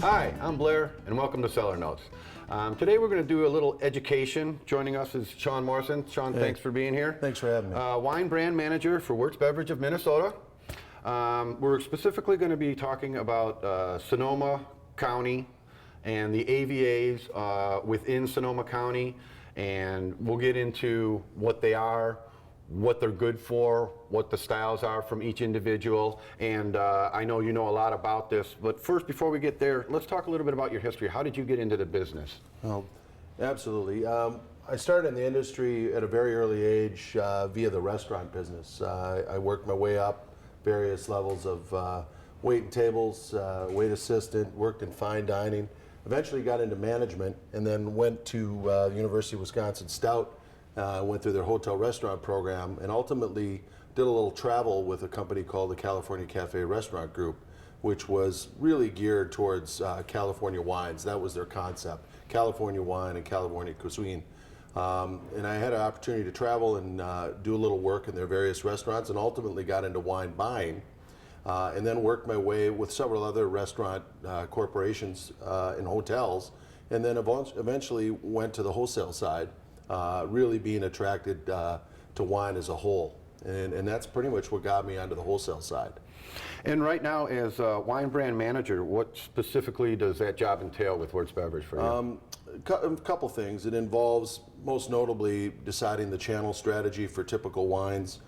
Hi, I'm Blair, and welcome to Cellar Notes. Today we're going to do a little education. Joining us is Sean Morrison. Sean, thanks for being here. Thanks for having me. Wine brand manager for Wertz Beverage of Minnesota. We're specifically going to be talking about Sonoma County and the AVAs within Sonoma County, and we'll get into what they are, what they're good for, what the styles are from each individual, and I know you know a lot about this, but first, before we get there, let's talk a little bit about your history. How did you get into the business? Oh, absolutely. I started in the industry at a very early age via the restaurant business. I worked my way up various levels of wait and tables, wait assistant, worked in fine dining, eventually got into management, and then went to the University of Wisconsin Stout. Went through their hotel restaurant program, and ultimately did a little travel with a company called the California Cafe Restaurant Group, which was really geared towards California wines. That was their concept, California wine and California cuisine. And I had an opportunity to travel and do a little work in their various restaurants, and ultimately got into wine buying, and then worked my way with several other restaurant corporations and hotels, and then eventually went to the wholesale side. Really being attracted to wine as a whole. And that's pretty much what got me onto the wholesale side. And right now, as a wine brand manager, what specifically does that job entail with Wertz Beverage for you? A couple things. It involves, most notably, deciding the channel strategy for typical wines,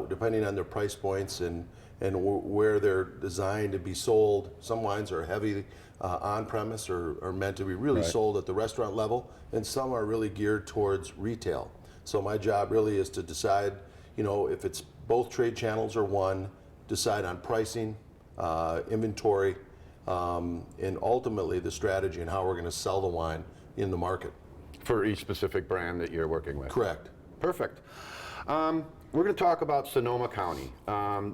depending on their price points and where they're designed to be sold. Some wines are heavy on-premise or are meant to be really sold at the restaurant level, and some are really geared towards retail. So my job really is to decide, you know, if it's both trade channels or one, decide on pricing, inventory, and ultimately the strategy and how we're going to sell the wine in the market. For each specific brand that you're working with? Correct. Perfect. We're going to talk about Sonoma County.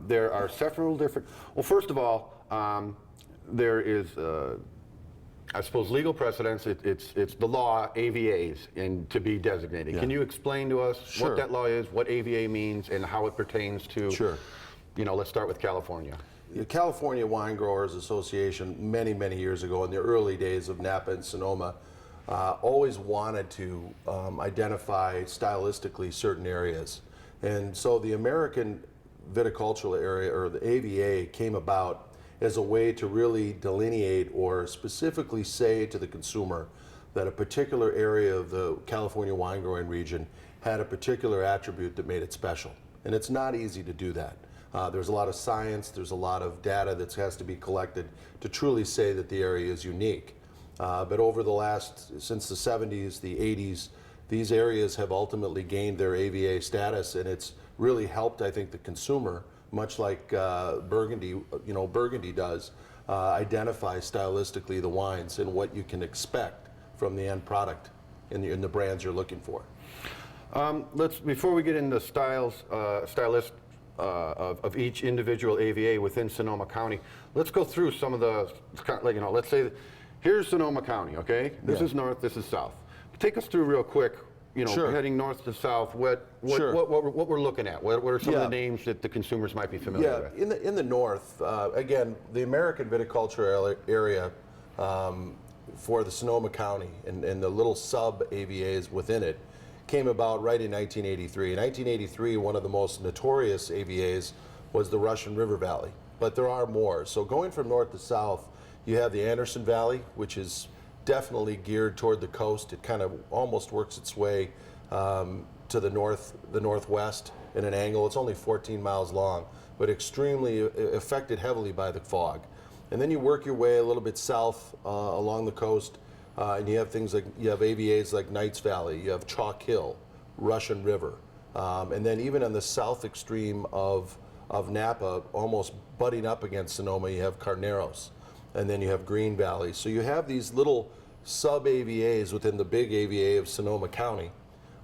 There are several different, well, first of all, there is, I suppose, legal precedence. It's the law, AVAs, and to be designated. Yeah. Can you explain to us Sure. what that law is, what AVA means, and how it pertains to, Sure. you know, let's start with California. The California Wine Growers Association, many, many years ago, in the early days of Napa and Sonoma, always wanted to identify stylistically certain areas. And so the American Viticultural Area, or the AVA, came about as a way to really delineate or specifically say to the consumer that a particular area of the California wine growing region had a particular attribute that made it special. And it's not easy to do that. There's a lot of science, there's a lot of data that has to be collected to truly say that the area is unique. But over the last, since the 70s, the 80s, these areas have ultimately gained their AVA status, and it's really helped, I think, the consumer, much like Burgundy does, identify stylistically the wines and what you can expect from the end product in the brands you're looking for. Before we get into stylists of each individual AVA within Sonoma County, let's go through some of the, like, you know, let's say, here's Sonoma County, okay? This is north, this is south. Take us through real quick, you know, Sure. heading north to south, what we're looking at. What are some of the names that the consumers might be familiar with? In the north, again, the American Viticulture area for the Sonoma County and the little sub-AVAs within it came about right in 1983. In 1983, one of the most notorious AVAs was the Russian River Valley, but there are more. So going from north to south, you have the Anderson Valley, which is definitely geared toward the coast. It kind of almost works its way to the northwest in an angle. It's only 14 miles long, but extremely affected heavily by the fog. And then you work your way a little bit south along the coast, and you have things like, you have AVAs like Knights Valley, you have Chalk Hill, Russian River, and then even on the south extreme of Napa, almost butting up against Sonoma, you have Carneros, and then you have Green Valley. So you have these little sub-AVAs within the big AVA of Sonoma County,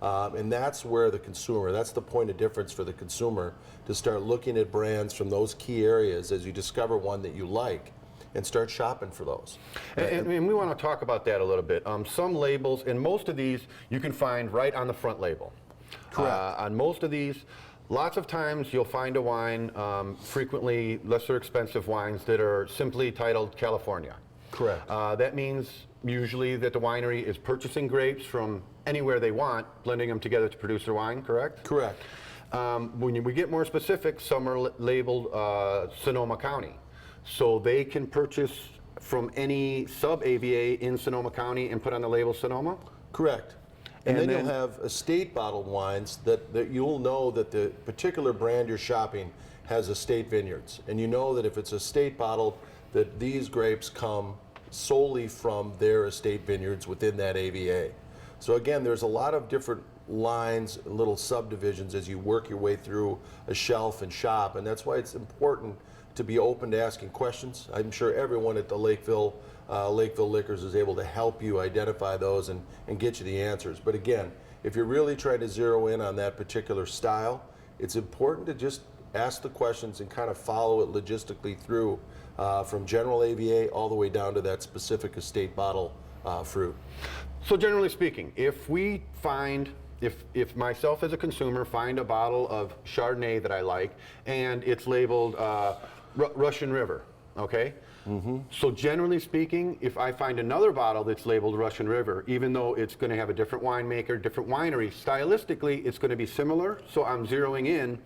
and that's where the consumer, that's the point of difference for the consumer, to start looking at brands from those key areas as you discover one that you like, and start shopping for those. And we want to talk about that a little bit. Some labels, and most of these you can find right on the front label. Correct. On most of these, lots of times you'll find a wine, frequently lesser expensive wines that are simply titled California. Correct. That means usually that the winery is purchasing grapes from anywhere they want, blending them together to produce their wine, correct? Correct. When we get more specific, some are labeled Sonoma County. So they can purchase from any sub-AVA in Sonoma County and put on the label Sonoma? Correct. And then then- you'll have estate bottled wines that you'll know that the particular brand you're shopping has estate vineyards. And you know that if it's estate bottled, that these grapes come solely from their estate vineyards within that AVA. So again, there's a lot of different lines and little subdivisions as you work your way through a shelf and shop, and that's why it's important to be open to asking questions. I'm sure everyone at the Lakeville Liquors is able to help you identify those and get you the answers. But again, if you're really trying to zero in on that particular style, it's important to just ask the questions and kind of follow it logistically through from general AVA all the way down to that specific estate bottle fruit. So generally speaking, if we find, if myself as a consumer find a bottle of Chardonnay that I like and it's labeled Russian River, okay? So generally speaking, if I find another bottle that's labeled Russian River, even though it's going to have a different winemaker, different winery, stylistically it's going to be similar, so I'm zeroing in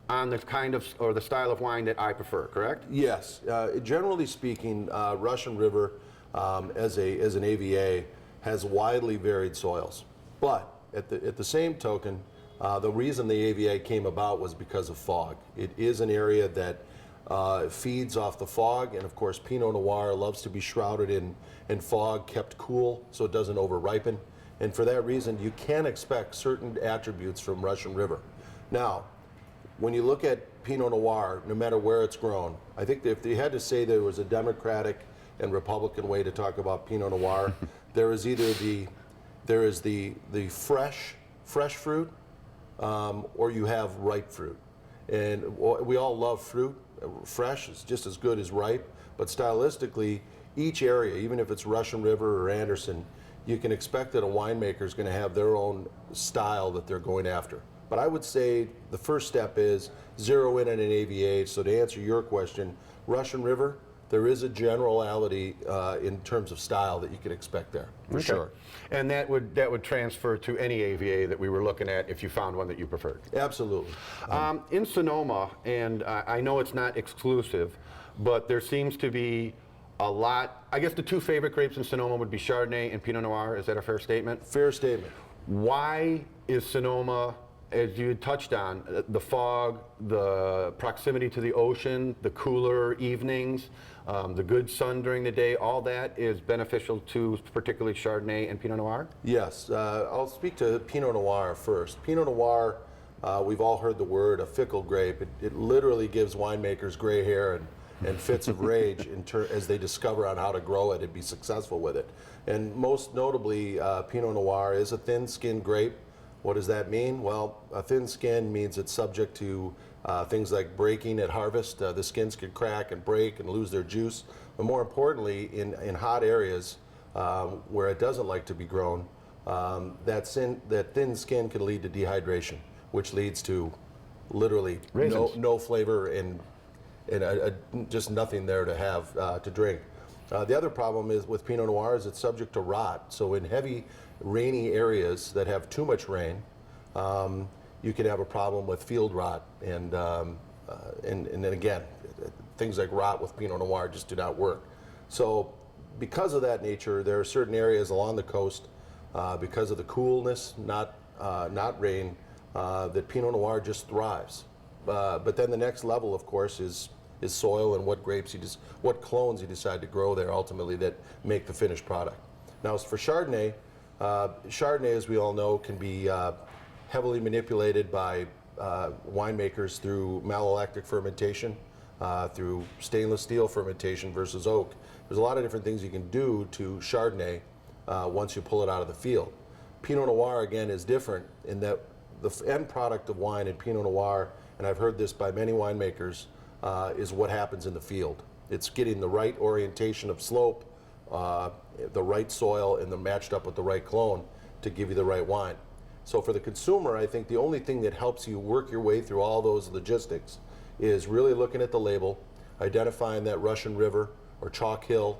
on the kind of, or the style of wine that I prefer, correct? Yes, generally speaking, Russian River as an AVA has widely varied soils. But at the same token, the reason the AVA came about was because of fog. It is an area that feeds off the fog, and of course Pinot Noir loves to be shrouded in fog, kept cool so it doesn't over ripen. And for that reason, you can expect certain attributes from Russian River. Now, when you look at Pinot Noir, no matter where it's grown, I think that if you had to say there was a Democratic and Republican way to talk about Pinot Noir, there is either the fresh fruit, or you have ripe fruit. And we all love fruit. Fresh is just as good as ripe, but stylistically, each area, even if it's Russian River or Anderson, you can expect that a winemaker is going to have their own style that they're going after. But I would say the first step is zero in on an AVA. So to answer your question, Russian River, there is a generality in terms of style that you can expect there, for sure. And that would transfer to any AVA that we were looking at if you found one that you preferred. Absolutely. In Sonoma, and I know it's not exclusive, but there seems to be a lot, I guess the two favorite grapes in Sonoma would be Chardonnay and Pinot Noir. Is that a fair statement? Fair statement. Why is Sonoma, as you touched on, the fog, the proximity to the ocean, the cooler evenings, the good sun during the day, all that is beneficial to particularly Chardonnay and Pinot Noir? Yes, I'll speak to Pinot Noir first. Pinot Noir, we've all heard the word, a fickle grape. It literally gives winemakers gray hair and fits of rage as they discover on how to grow it and be successful with it. And most notably, Pinot Noir is a thin-skinned grape. What does that mean? Well, a thin skin means it's subject to things like breaking at harvest. The skins can crack and break and lose their juice. But more importantly, in hot areas where it doesn't like to be grown, that thin skin can lead to dehydration, which leads to literally no flavor and just nothing there to have to drink. The other problem is with Pinot Noir is it's subject to rot. So in heavy rainy areas that have too much rain, you can have a problem with field rot, and then again, things like rot with Pinot Noir just do not work. So because of that nature, there are certain areas along the coast, because of the coolness, not rain, that Pinot Noir just thrives. But then the next level, of course, is soil and what grapes what clones you decide to grow there ultimately that make the finished product. Now, as for Chardonnay, Chardonnay, as we all know, can be heavily manipulated by winemakers through malolactic fermentation, through stainless steel fermentation versus oak. There's a lot of different things you can do to Chardonnay once you pull it out of the field. Pinot Noir, again, is different in that the end product of wine in Pinot Noir, and I've heard this by many winemakers, is what happens in the field. It's getting the right orientation of slope, the right soil, and then matched up with the right clone to give you the right wine. So for the consumer, I think the only thing that helps you work your way through all those logistics is really looking at the label, identifying that Russian River or Chalk Hill,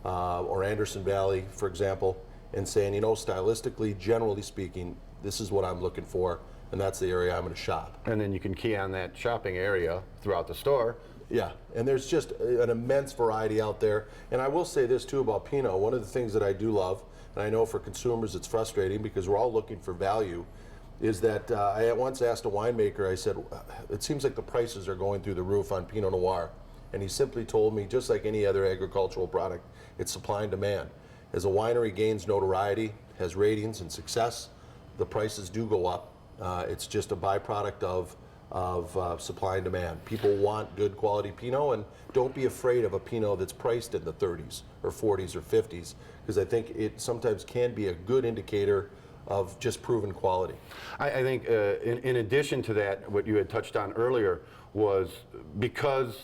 or Anderson Valley, for example, and saying, you know, stylistically, generally speaking, this is what I'm looking for, and that's the area I'm going to shop. And then you can key on that shopping area throughout the store. Yeah, and there's just an immense variety out there. And I will say this too about Pinot. One of the things that I do love, and I know for consumers it's frustrating because we're all looking for value, is that I once asked a winemaker, I said, it seems like the prices are going through the roof on Pinot Noir. And he simply told me, just like any other agricultural product, it's supply and demand. As a winery gains notoriety, has ratings and success, the prices do go up. It's just a byproduct of supply and demand. People want good quality Pinot, and don't be afraid of a Pinot that's priced in the 30s or 40s or 50s, because I think it sometimes can be a good indicator of just proven quality. I think in addition to that, what you had touched on earlier was because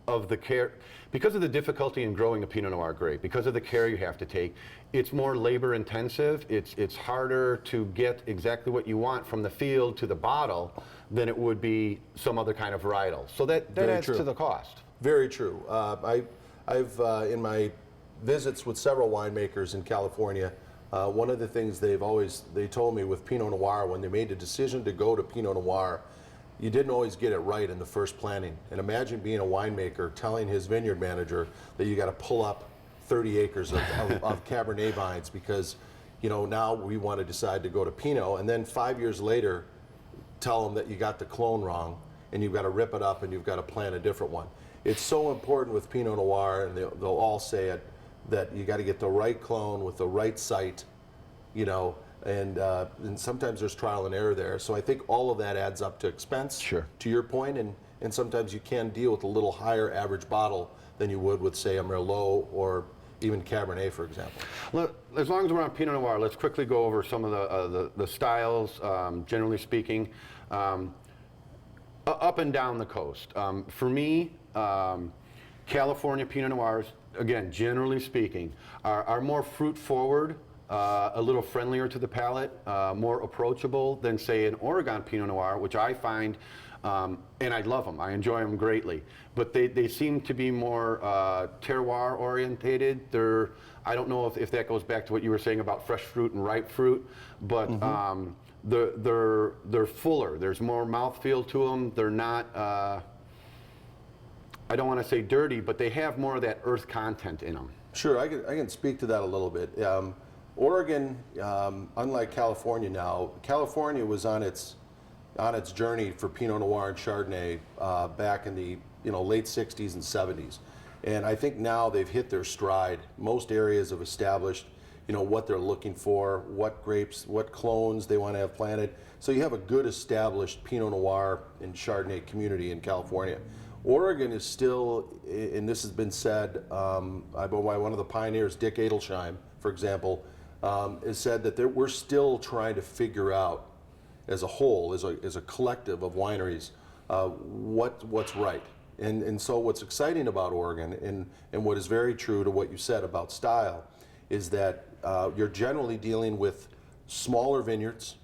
of the care, because of the difficulty in growing a Pinot Noir grape, because of the care you have to take, it's more labor intensive. It's harder to get exactly what you want from the field to the bottle than it would be some other kind of varietal. So that adds to the cost. Very true. I've in my visits with several winemakers in California, one of the things they told me with Pinot Noir, when they made the decision to go to Pinot Noir, you didn't always get it right in the first planting. And imagine being a winemaker telling his vineyard manager that you got to pull up 30 acres of Cabernet vines because, you know, now we want to decide to go to Pinot, and then 5 years later tell them that you got the clone wrong and you've got to rip it up and you've got to plant a different one. It's so important with Pinot Noir, and they'll all say it, that you got to get the right clone with the right site, you know, and sometimes there's trial and error there. So I think all of that adds up to expense, Sure. to your point, and sometimes you can deal with a little higher average bottle than you would with, say, a Merlot or even Cabernet, for example. Look, as long as we're on Pinot Noir, let's quickly go over some of the styles, generally speaking, up and down the coast. For me, California Pinot Noirs, again, generally speaking, are more fruit forward, a little friendlier to the palate, more approachable than, say, an Oregon Pinot Noir, which I find, and I love them, I enjoy them greatly, but they seem to be more terroir orientated. I don't know if that goes back to what you were saying about fresh fruit and ripe fruit, but they're fuller. There's more mouthfeel to them. They're not, I don't want to say dirty, but they have more of that earth content in them. Sure, I can speak to that a little bit. Oregon, unlike California now, California was on its journey for Pinot Noir and Chardonnay back in the late 60s and 70s. And I think now they've hit their stride. Most areas have established what they're looking for, what grapes, what clones they want to have planted. So you have a good established Pinot Noir and Chardonnay community in California. Oregon is still, and this has been said by one of the pioneers, Dick Adelsheim, for example, has said that we're still trying to figure out, as a whole, as a collective of wineries, what's right. And so what's exciting about Oregon, and what is very true to what you said about style, is that you're generally dealing with smaller vineyards,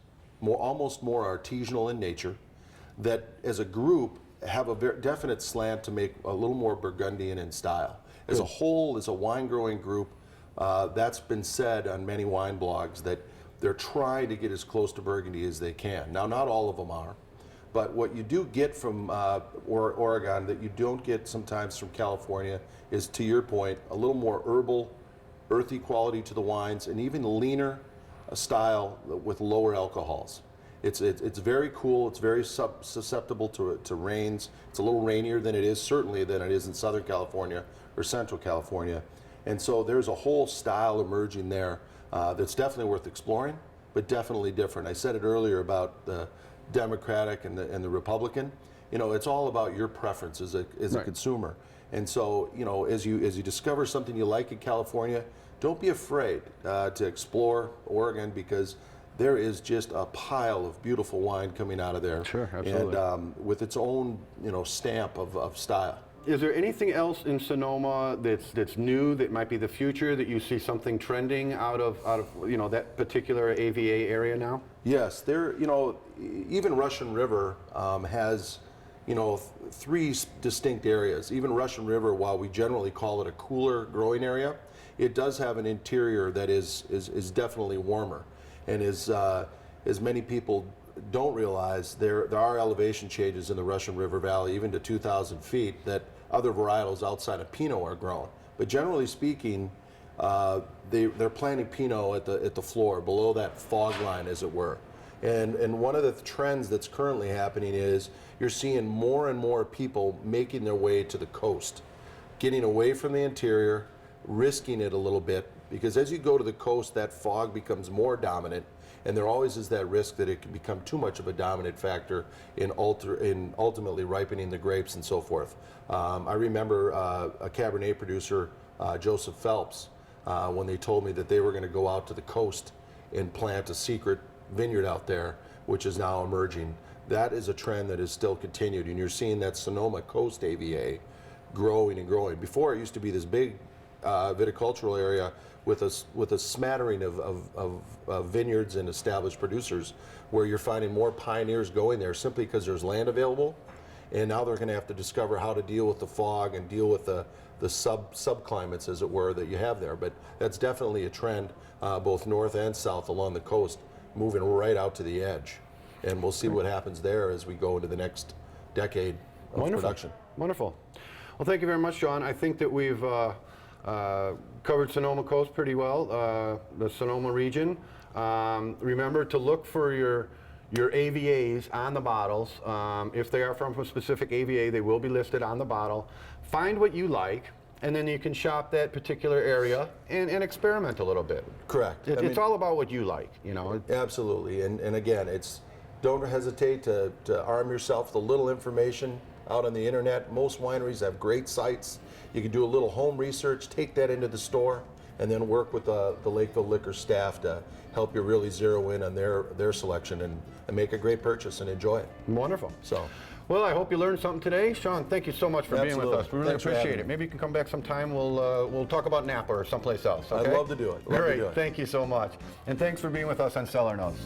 almost more artisanal in nature, that as a group have a very definite slant to make a little more Burgundian in style. As a whole, as a wine growing group, that's been said on many wine blogs that they're trying to get as close to Burgundy as they can. Now, not all of them are, but what you do get from Oregon that you don't get sometimes from California is, to your point, a little more herbal, earthy quality to the wines, and even leaner style with lower alcohols. It's very cool. It's very susceptible to rains. It's a little rainier than it is, certainly, than it is in Southern California or Central California. And so there's a whole style emerging there that's definitely worth exploring, but definitely different. I said it earlier about the Democratic and the Republican. It's all about your preference as a consumer. And so, as you discover something you like in California, don't be afraid to explore Oregon, because there is just a pile of beautiful wine coming out of there. Sure, absolutely. And with its own, stamp of style. Is there anything else in Sonoma that's new, that might be the future, that you see something trending out of that particular AVA area now? Yes, there. Even Russian River has three distinct areas. Even Russian River, while we generally call it a cooler growing area, it does have an interior that is definitely warmer. And as many people don't realize, there are elevation changes in the Russian River Valley, even to 2,000 feet, that other varietals outside of Pinot are grown. But generally speaking, they're planting Pinot at the floor, below that fog line, as it were. And one of the trends that's currently happening is you're seeing more and more people making their way to the coast, getting away from the interior, risking it a little bit, because as you go to the coast, that fog becomes more dominant, and there always is that risk that it can become too much of a dominant factor in ultimately ripening the grapes and so forth. I remember a Cabernet producer, Joseph Phelps, when they told me that they were going to go out to the coast and plant a secret vineyard out there, which is now emerging. That is a trend that is still continued, and you're seeing that Sonoma Coast AVA growing and growing. Before, it used to be this big viticultural area with a smattering of vineyards and established producers, where you're finding more pioneers going there simply because there's land available, and now they're going to have to discover how to deal with the fog and deal with the subclimates, as it were, that you have there. But that's definitely a trend, both north and south along the coast, moving right out to the edge. And we'll see what happens there as we go into the next decade of production. Wonderful. Well, thank you very much, John. I think that we've covered Sonoma Coast pretty well, the Sonoma region. Remember to look for your AVAs on the bottles. If they are from a specific AVA, they will be listed on the bottle. Find what you like, and then you can shop that particular area and experiment a little bit. Correct. It's all about what you like, you know. Absolutely. And again, don't hesitate to arm yourself with a little information out on the internet. Most wineries have great sites. You can do a little home research, take that into the store, and then work with the Lakeville Liquor staff to help you really zero in on their selection and make a great purchase and enjoy it. Wonderful. So, well, I hope you learned something today. Sean, thank you so much for being with us. We really Thanks appreciate it. Maybe you can come back sometime. We'll talk about Napa or someplace else. Okay? I'd love to do it. Great. Thank you so much. And thanks for being with us on Cellar Notes.